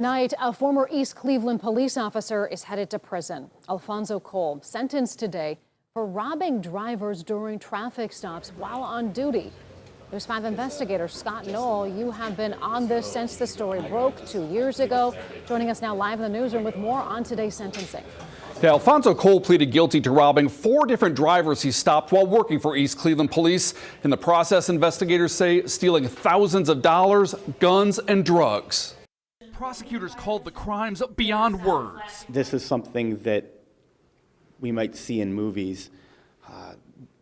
Tonight, a former East Cleveland police officer is headed to prison. Alfonzo Cole, sentenced today for robbing drivers during traffic stops while on duty. News 5 investigator Scott Knoll, you have been on this since the story broke 2 years ago. Joining us now live in the newsroom with more on today's sentencing. Yeah, Alfonzo Cole pleaded guilty to robbing 4 different drivers he stopped while working for East Cleveland police. In the process, investigators say stealing thousands of dollars, guns, and drugs. Prosecutors called the crimes beyond words. This is something that we might see in movies.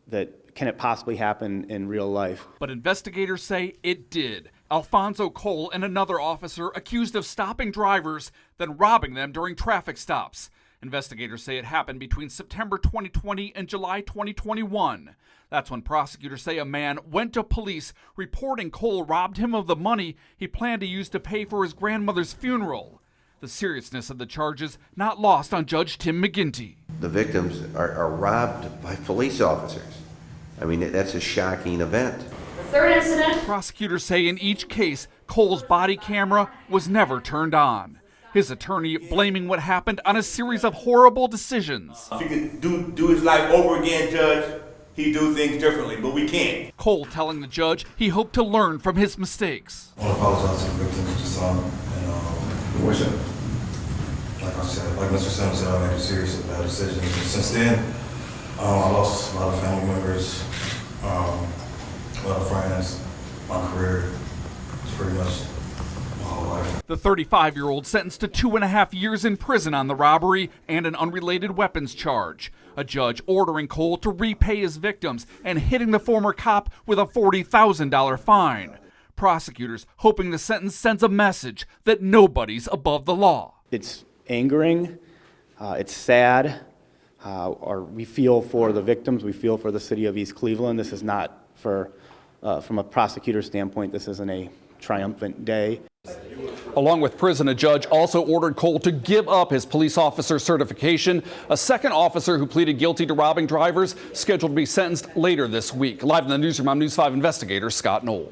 That can it possibly happen in real life? But investigators say it did. Alfonzo Cole and another officer accused of stopping drivers, then robbing them during traffic stops. Investigators say it happened between September 2020 and July 2021. That's when prosecutors say a man went to police reporting Cole robbed him of the money he planned to use to pay for his grandmother's funeral. The seriousness of the charges not lost on Judge Tim McGinty. The victims are robbed by police officers. I mean, that's a shocking event. The third incident. Prosecutors say in each case, Cole's body camera was never turned on. His attorney blaming what happened on a series of horrible decisions. If he could do his life over again, Judge, he'd do things differently, but we can't. Cole telling the judge he hoped to learn from his mistakes. I want to apologize to the victims just and wish it. Like I said, like Mr. Simmons said, I made a series of bad decisions. And since then, I lost a lot of family members, a lot of friends, my career. It's pretty much my whole life. The 35-year-old sentenced to 2.5 years in prison on the robbery and an unrelated weapons charge. A judge ordering Cole to repay his victims and hitting the former cop with a $40,000 fine. Prosecutors hoping the sentence sends a message that nobody's above the law. It's angering, it's sad, we feel for the victims, we feel for the city of East Cleveland. This is not from a prosecutor's standpoint, this isn't a triumphant day. Along with prison, a judge also ordered Cole to give up his police officer certification. A second officer who pleaded guilty to robbing drivers scheduled to be sentenced later this week. Live in the newsroom, I'm News 5 investigator Scott Knoll.